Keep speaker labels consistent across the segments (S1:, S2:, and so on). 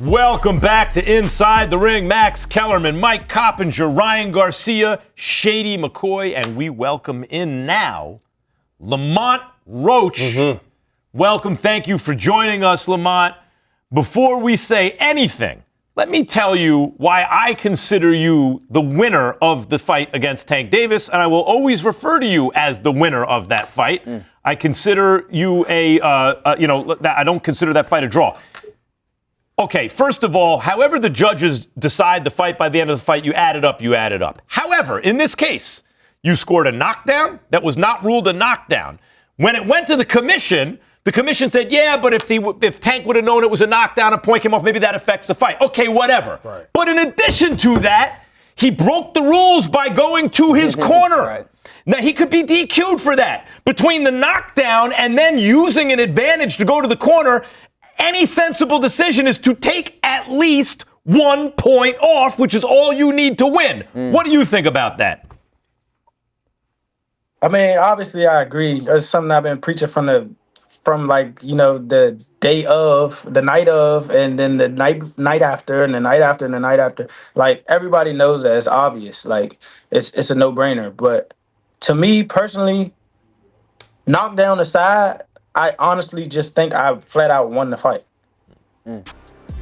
S1: Welcome back to Inside the Ring. Max Kellerman, Mike Coppinger, Ryan Garcia, Shady McCoy, and we welcome in now Lamont Roach. Welcome. Thank you for joining us, Lamont. Before we say anything, let me tell you why I consider you the winner of the fight against Tank Davis, and I will always refer to you as the winner of that fight. I consider you I don't consider that fight a draw. Okay, first of all, however the judges decide the fight by the end of the fight, you add it up. However, in this case, you scored a knockdown that was not ruled a knockdown. When it went to the commission said, yeah, but if Tank would have known it was a knockdown, a point came off, maybe that affects the fight. Okay, whatever. Right. But in addition to that, he broke the rules by going to his corner. Right. Now, he could be DQ'd for that. Between the knockdown and then using an advantage to go to the corner, any sensible decision is to take at least 1 point off, which is all you need to win. What do you think about that?
S2: I mean, obviously, I agree. It's something I've been preaching from the day of, the night of, and then the night after, and the night after, and the night after. Like, everybody knows that. It's obvious. Like, it's a no-brainer. But to me, personally, knockdown aside, I honestly just think I flat out won the fight.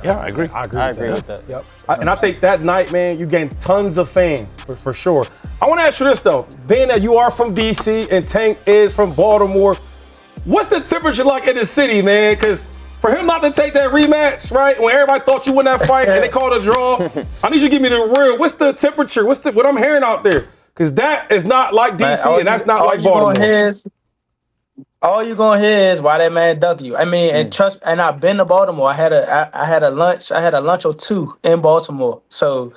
S1: Yeah, I agree.
S3: I agree with that. Yep. And I think that night, man, you gained tons of fans, for sure. I want to ask you this, though. Being that you are from D.C. and Tank is from Baltimore, what's the temperature like in the city, man? Because for him not to take that rematch, right, when everybody thought you won that fight and they called a draw, I need you to give me the real. What's the temperature? What I'm hearing out there? Because that is not like D.C. and that's not like Baltimore.
S2: All you're gonna hear is why that man duck you. I mean, and I've been to Baltimore. I had a lunch or two in Baltimore. So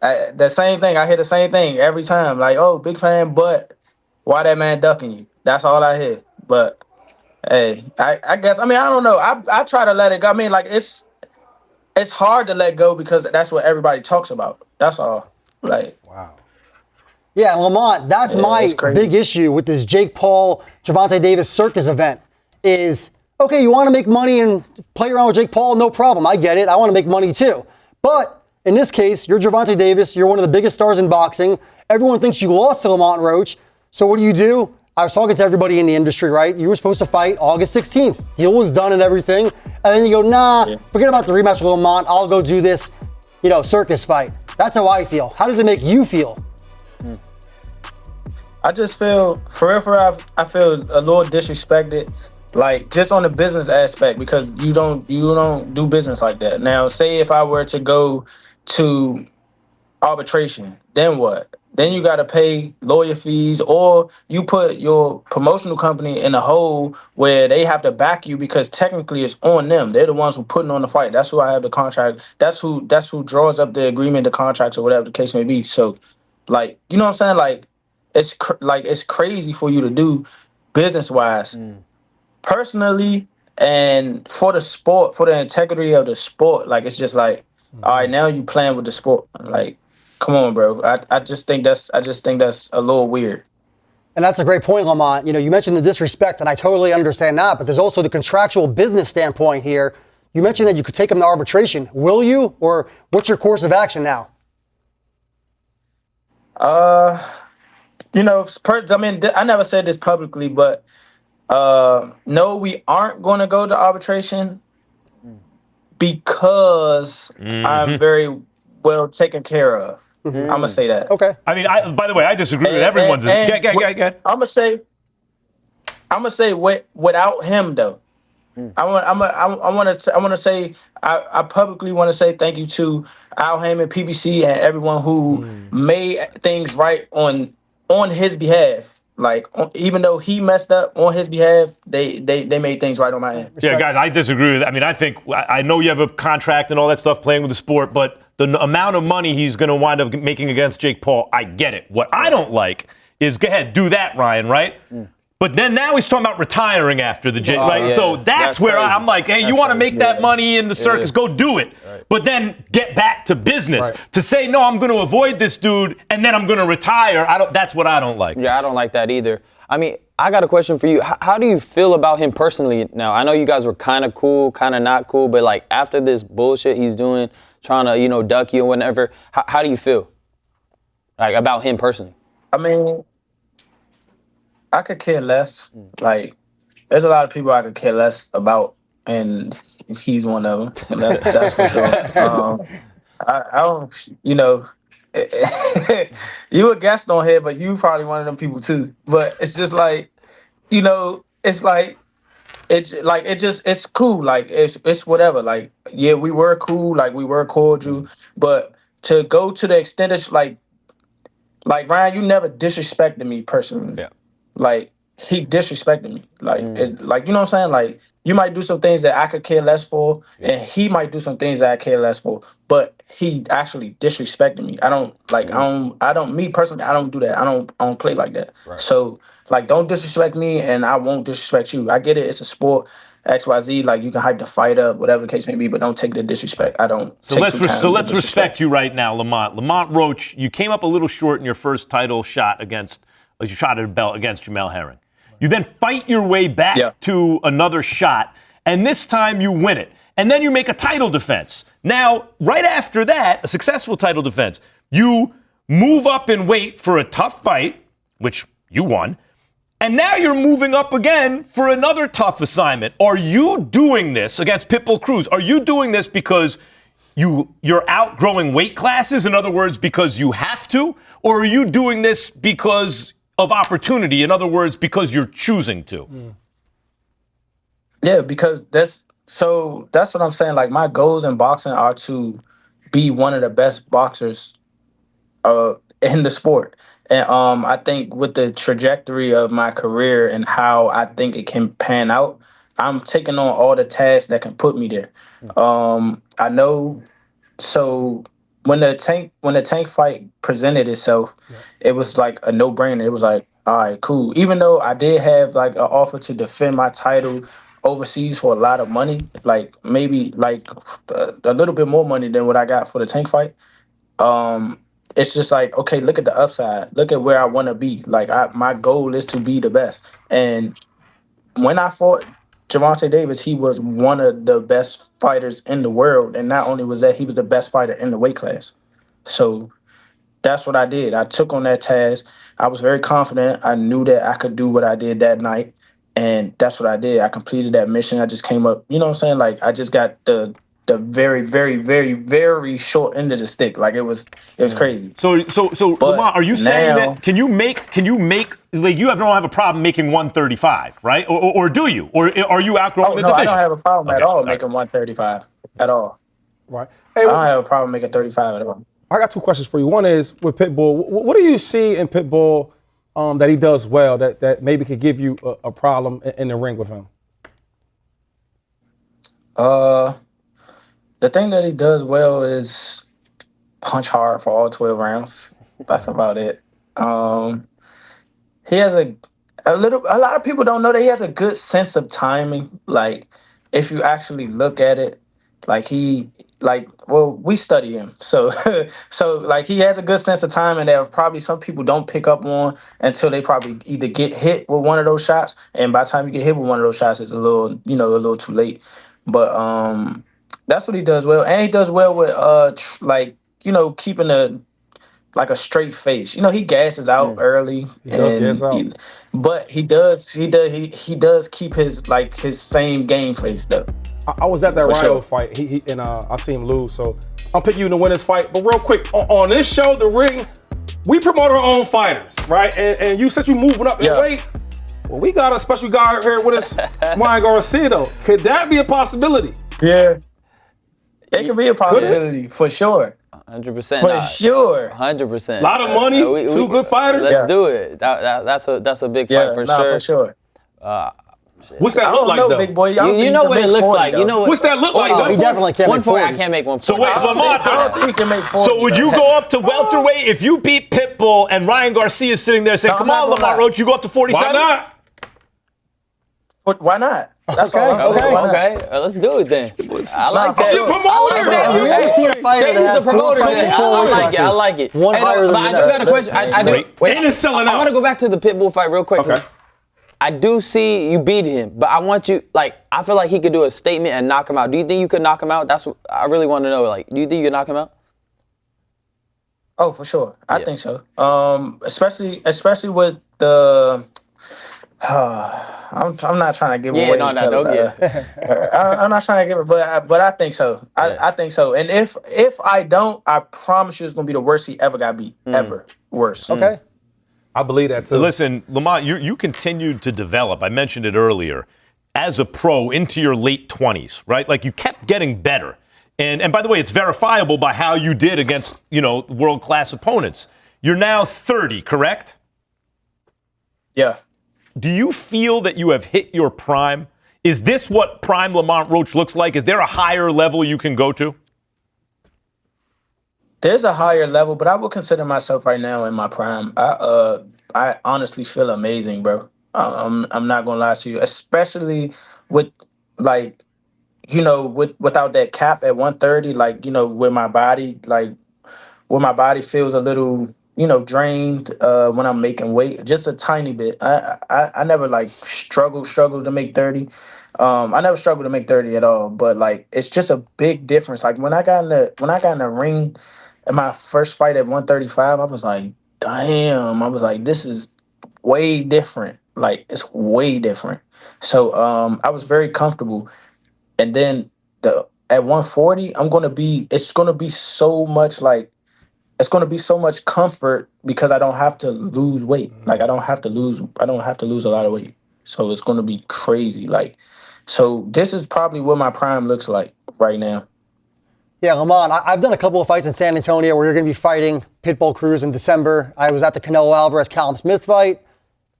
S2: the same thing. I hear the same thing every time. Like, oh, big fan, but why that man ducking you? That's all I hear. But hey, I guess, I mean, I don't know. I try to let it go. I mean, like, it's hard to let go because that's what everybody talks about. That's all. Like,
S3: wow.
S4: Yeah, Lamont, that's my big issue with this Jake Paul, Gervonta Davis circus event is, okay, you want to make money and play around with Jake Paul, no problem. I get it. I want to make money too. But in this case, you're Gervonta Davis. You're one of the biggest stars in boxing. Everyone thinks you lost to Lamont Roach. So what do? I was talking to everybody in the industry, right? You were supposed to fight August 16th. Deal was done and everything. And then you go, forget about the rematch with Lamont. I'll go do this, circus fight. That's how I feel. How does it make you feel?
S2: I just feel, for real, I feel a little disrespected, like, just on the business aspect, because you don't do business like that. Now, say if I were to go to arbitration, then what? Then you got to pay lawyer fees, or you put your promotional company in a hole where they have to back you because technically it's on them. They're the ones who putting on the fight. That's who I have the contract. That's who draws up the agreement, the contracts, or whatever the case may be. So, like, you know what I'm saying? Like, it's crazy for you to do business-wise. Personally, and for the sport, for the integrity of the sport, like, it's just like, all right, now you playing with the sport. Like, come on, bro. I just think that's a little weird.
S4: And that's a great point, Lamont. You mentioned the disrespect, and I totally understand that, but there's also the contractual business standpoint here. You mentioned that you could take him to arbitration. Will you, or what's your course of action now?
S2: I never said this publicly, but no, we aren't going to go to arbitration because I'm very well taken care of. I'm going to say that.
S4: Okay.
S1: I mean, by the way, I disagree with everyone's.
S2: I'm going to say without him, though. I want to say I publicly want to say thank you to Al Heyman, PBC, and everyone who made things right on his behalf. Like, even though he messed up on his behalf, they made things right on my end.
S1: Yeah, guys, I disagree with that. I mean, I know you have a contract and all that stuff playing with the sport, but the amount of money he's going to wind up making against Jake Paul, I get it. What I don't like is, go ahead, do that, Ryan, right? But then now he's talking about retiring after the Jake. So that's where I'm like, hey, you want to make that money in the circus, go do it. Right. But then get back to business. Right. To say, no, I'm going to avoid this dude and then I'm going to retire, that's what I don't like.
S5: Yeah, I don't like that either. I mean, I got a question for you. How do you feel about him personally now? I know you guys were kind of cool, kind of not cool, but like after this bullshit he's doing, trying to, duck you or whatever, how do you feel? Like about him personally?
S2: I mean, I could care less. Like, there's a lot of people I could care less about, and he's one of them. That's for sure. I don't, you a guest on here, but you probably one of them people too. But it's just like, it's like, it's cool. Like it's whatever. Like, yeah, we were cool. Like we were cordial, but to go to the extent of like Ryan, you never disrespected me personally.
S5: Yeah.
S2: Like he disrespected me. Like it's, like you know what I'm saying? Like you might do some things that I could care less for, and he might do some things that I care less for. But he actually disrespected me. I don't like I don't me personally, I don't do that. I don't play like that.
S5: Right.
S2: So like don't disrespect me and I won't disrespect you. I get it, it's a sport. XYZ, like you can hype the fight up, whatever the case may be, but don't take the disrespect. I don't.
S1: So let's respect you right now, Lamont. Lamont Roach, you came up a little short in your first title shot against a belt against Jamel Herring. You then fight your way back to another shot, and this time you win it. And then you make a title defense. Now, right after that, a successful title defense, you move up in weight for a tough fight, which you won. And now you're moving up again for another tough assignment. Are you doing this against Pitbull Cruz? Are you doing this because you're outgrowing weight classes? In other words, because you have to? Or are you doing this because of opportunity? In other words, because you're choosing to?
S2: Yeah, because that's what I'm saying. Like my goals in boxing are to be one of the best boxers in the sport. And I think with the trajectory of my career and how I think it can pan out, I'm taking on all the tasks that can put me there. I know. So when the tank fight presented itself, it was like a no-brainer. It was like, all right, cool. Even though I did have like an offer to defend my title overseas for a lot of money, like maybe like a little bit more money than what I got for the tank fight. It's just like, okay, look at the upside. Look at where I want to be. Like my goal is to be the best. And when I fought Gervonta Davis, he was one of the best fighters in the world. And not only was that, he was the best fighter in the weight class. So that's what I did. I took on that task. I was very confident. I knew that I could do what I did that night. And that's what I did. I completed that mission. I just came up, you know what I'm saying? Like I just got the very, very, very, very short end of the stick. Like it was crazy.
S1: So Lamont, are you saying that can you make like you don't have a problem making 135, right? Or do you? Or are you outgrowing the division?
S2: I don't have a problem at all making 135 at all.
S3: Right.
S2: Hey, I don't have a problem making 35 at all.
S3: I got two questions for you. One is with Pitbull, what do you see in Pitbull that he does well that maybe could give you a problem in the ring with him?
S2: The thing that he does well is punch hard for all 12 rounds. That's about it. He has a lot of people don't know that he has a good sense of timing. Like if you actually look at it, we study him. So like he has a good sense of timing that probably some people don't pick up on until they probably either get hit with one of those shots. And by the time you get hit with one of those shots, it's a little too late. But that's what he does well, and he does well with keeping a straight face. He gasses out early.
S3: He does gas out.
S2: But he does keep his same game face though.
S3: I was at that Ryo fight. He and I see him lose, so I'm picking you in the winner's fight. But real quick, on this show, The Ring, we promote our own fighters, right? And you said you moving up in weight. Well, we got a special guy here with us, Ryan Garcia, though. Could that be a possibility?
S2: Yeah. It could be a possibility, for sure.
S5: 100%.
S2: For sure.
S5: 100%.
S3: A lot of money, two good fighters.
S5: Let's do it. That's a big fight for sure.
S2: For sure.
S3: What's that look like, though?
S2: Big boy.
S5: You know what it looks like. You know
S3: what's that look like, though?
S4: He definitely can't make 40.
S5: I can't make 140.
S1: So wait, Lamont,
S2: I don't think he can make 40.
S1: So would you go up to welterweight if you beat Pitbull and Ryan Garcia is sitting there saying, "Come on, Lamont Roach, you go up to 47"?
S3: Why not?
S2: Why not? That's
S4: Okay,
S2: all I'm saying. Why not?
S5: Okay, let's do it then. I like that.
S3: You're a promoter.
S4: We haven't seen a fighter
S5: Shay's
S4: that
S5: the
S4: has
S5: promoter.
S4: four fights in 4 weight
S5: I like it.
S4: One higher than the
S5: I do
S4: next.
S5: got a question.
S3: And it's selling
S5: I
S3: out.
S5: want to go back to the Pitbull fight real quick.
S3: Okay.
S5: I do see you beat him, but I want you, like, I feel like he could do a statement and knock him out. Do you think you could knock him out? That's what I really want to know. Like, do you think you could knock him out?
S2: Oh, for sure. I think so. Especially with the. I'm not trying to give away.
S5: No, don't give.
S2: I'm not trying to give it, but I think so. I think so. And if I don't, I promise you, it's gonna be the worst he ever got beat. Ever worse.
S4: Okay.
S3: I believe that too.
S1: Listen, Lamont, you continued to develop. I mentioned it earlier, as a pro into your late 20s, right? Like you kept getting better. And by the way, it's verifiable by how you did against, world-class opponents. You're now 30, correct?
S2: Yeah.
S1: Do you feel that you have hit your prime? Is this what prime Lamont Roach looks like? Is there a higher level you can go to?
S2: There's a higher level, but I would consider myself right now in my prime. I honestly feel amazing, bro. I'm not gonna lie to you, especially with without that cap at 130, where my body feels a little, drained when I'm making weight, just a tiny bit. I never struggled to make 30. I never struggled to make 30 at all, but it's just a big difference. Like when I got in the ring in my first fight at 135, I was like, damn, I was like, this is way different. Like it's way different. So I was very comfortable. And then at 140, it's gonna be so much comfort because I don't have to lose weight. Like I don't have to lose a lot of weight. So it's gonna be crazy. So this is probably what my prime looks like right now.
S4: Yeah, Lamont, I've done a couple of fights in San Antonio where you're going to be fighting Pitbull Cruz in December. I was at the Canelo Alvarez-Callum Smith fight,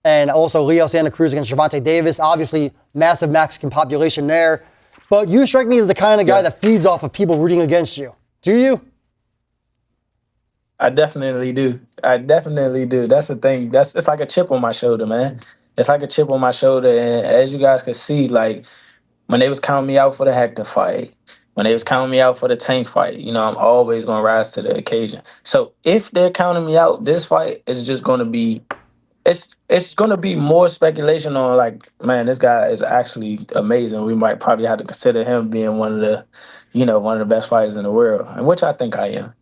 S4: and also Leo Santa Cruz against Gervonta Davis. Obviously, massive Mexican population there. But you strike me as the kind of guy that feeds off of people rooting against you. Do you?
S2: I definitely do. That's the thing. It's like a chip on my shoulder, man. It's like a chip on my shoulder. And as you guys can see, when they was counting me out for the Hector fight, when they was counting me out for the Tank fight, I'm always going to rise to the occasion. So if they're counting me out, this fight is just going to be, it's going to be more speculation on man, this guy is actually amazing. We might probably have to consider him being one of the best fighters in the world, and which I think I am.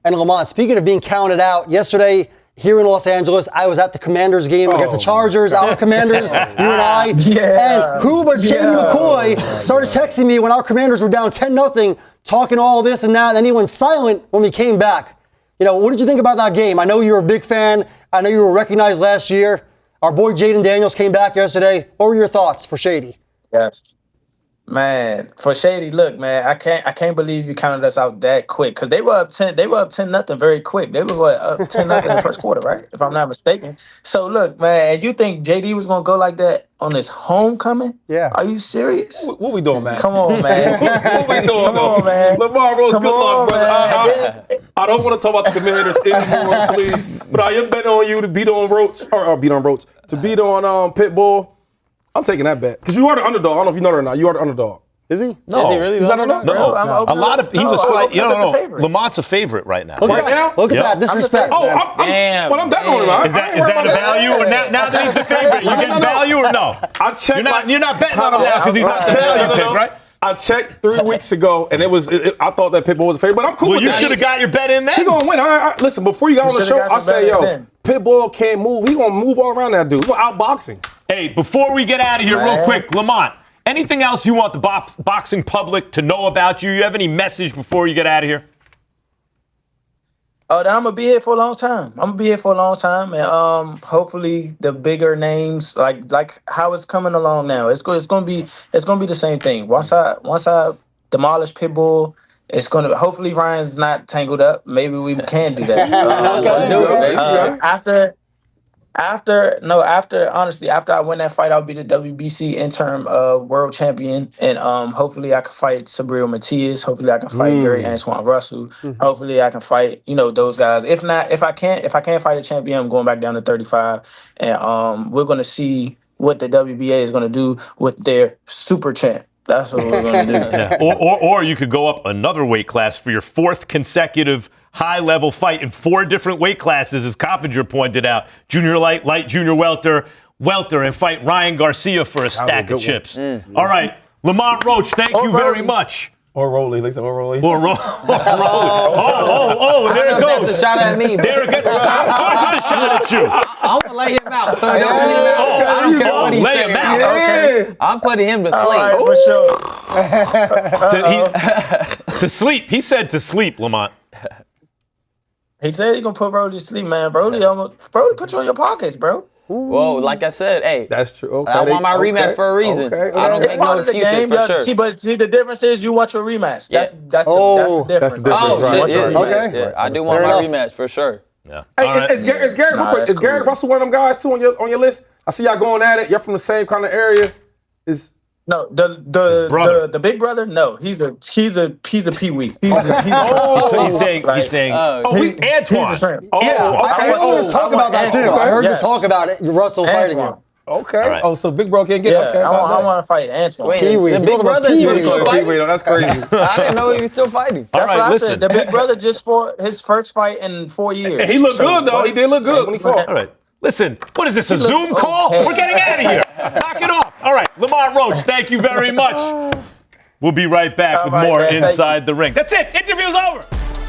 S4: And Lamont, speaking of being counted out, yesterday here in Los Angeles, I was at the Commanders game against the Chargers, our Commanders, you and I.
S2: Yeah.
S4: And who but Shady McCoy started texting me when our Commanders were down 10-0, talking all this and that, and then he went silent when we came back. What did you think about that game? I know you were a big fan. I know you were recognized last year. Our boy Jaden Daniels came back yesterday. What were your thoughts for Shady?
S2: Yes. Man, for Shady, look, man, I can't believe you counted us out that quick because they were up 10-0 very quick. They were up 10-0 in the first quarter, right? If I'm not mistaken. So look, man, and you think JD was gonna go like that on his homecoming?
S4: Yeah.
S2: Are you serious?
S3: What we doing, man?
S2: Come on, man.
S3: What we doing,
S2: Come on, man.
S3: Lamont Roach, good luck, brother.
S2: Man.
S3: I don't want to talk about the Commanders anymore, please. But I am betting on you to beat on Roach, to beat on Pitbull. I'm taking that bet because you are the underdog. I don't know if you know that or not. You are the underdog.
S4: Is he?
S1: No.
S5: Is he really?
S3: He's not underdog.
S1: No. A lot of he's a slight.
S2: Favorite.
S1: Lamont's a favorite right now.
S4: Look
S3: Right
S4: at
S3: now?
S4: that. Look at
S1: Yep.
S4: that. Disrespect.
S3: Oh,
S4: man.
S3: but I'm betting on him. I
S1: Is that
S3: ain't worried
S1: a
S3: about
S1: value or now that he's the favorite? You getting value or no?
S3: I checked.
S1: You're not betting on him now because he's not the value pick, right?
S3: I checked 3 weeks ago, and I thought that Pitbull was a favorite, but I'm cool
S1: Well,
S3: with
S1: you
S3: that.
S1: should have got your bet in
S3: He
S1: then.
S3: gonna win. Listen, before you got on the show, I say, Pitbull can't move. He gonna move all around that dude. He gonna outboxing.
S1: Hey, before we get out of here real quick, Lamont, anything else you want the boxing public to know about you? You have any message before you get out of here?
S2: I'm gonna be here for a long time. And hopefully the bigger names, like how it's coming along now, it's gonna be the same thing. Once I demolish Pitbull, it's gonna. Hopefully Ryan's not tangled up. Maybe we can do that.
S5: Let's do it, baby. After
S2: I win that fight, I'll be the WBC interim world champion, and hopefully I can fight Sabril Matias. Hopefully I can fight Gary Antoine Russell. Hopefully I can fight those guys. If I can't fight a champion, I'm going back down to 35, and we're gonna see what the WBA is gonna do with their super champ. That's what we're gonna do.
S1: Yeah. Or you could go up another weight class for your fourth consecutive high-level fight in 4 different weight classes, as Coppinger pointed out. Junior light, junior welter. welter and fight Ryan Garcia for a stack
S3: good
S1: of
S3: one.
S1: chips. All right, Lamont Roach, thank you very
S2: Rolly.
S1: much.
S3: Or Rolly, they said or Rolly.
S1: Or there it
S5: That's
S1: goes.
S5: a shot at me,
S1: There it goes. Of course it's a shot at you.
S5: I'm gonna lay him out. So don't put him out. I don't care what he
S1: lay
S5: said.
S1: him out.
S3: Yeah.
S5: I'm putting him to
S2: All
S5: sleep.
S2: right, for sure.
S1: To sleep. He said to sleep, Lamont.
S2: He said he gonna put Brody to sleep, man. Brody put you in your pockets, bro.
S5: Well, like I said, hey,
S3: That's true. Okay.
S5: I want my rematch for a reason.
S3: Okay.
S5: I don't
S2: It's
S5: make no
S2: part of the
S5: excuses
S2: game,
S5: for
S2: yeah.
S5: sure.
S2: See, the difference is you want your rematch. That's the
S4: Oh,
S2: difference.
S3: that's the difference,
S5: Oh
S3: right.
S5: shit! Yeah,
S4: Okay.
S5: yeah, I do want
S4: Fair
S5: my
S4: enough.
S5: rematch for sure.
S1: Yeah.
S3: Hey,
S1: All right.
S3: is Garrett
S2: that's
S3: is Garrett
S2: cool.
S3: Russell one of them guys too on your list? I see y'all going at it. You're from the same kind of area. Is
S2: No,
S1: brother.
S2: the big brother. No, he's a peewee. He's
S1: So he's saying, Antoine.
S2: He's a shrimp.
S3: oh,
S4: Yeah, I know there was talk about that too. I heard the
S2: Yes.
S4: talk about it. Russell fighting you.
S2: Antoine.
S3: okay.
S1: right.
S3: Oh, so Big Bro can't get
S2: Yeah,
S3: okay.
S2: I want to fight Antoine.
S5: Wait,
S4: Pee-wee.
S5: the
S4: You
S5: big
S4: called him a
S5: brother is
S4: Pee-wee.
S5: still fighting?
S3: That's crazy.
S5: I didn't know he was still fighting.
S1: All
S2: That's
S1: right,
S2: what I
S1: listen.
S2: said. The big brother just fought his first fight in 4 years.
S3: And he looked good though. He did look good when he fought.
S1: All right. Listen, what is this, a
S2: looked
S1: Zoom call?
S2: okay.
S1: We're getting out of here. Knock it off. All right, Lamont Roach, thank you very much. We'll be right back
S2: All
S1: with
S2: right,
S1: more
S2: man, thank you.
S1: Inside the Ring. That's it. Interview's over.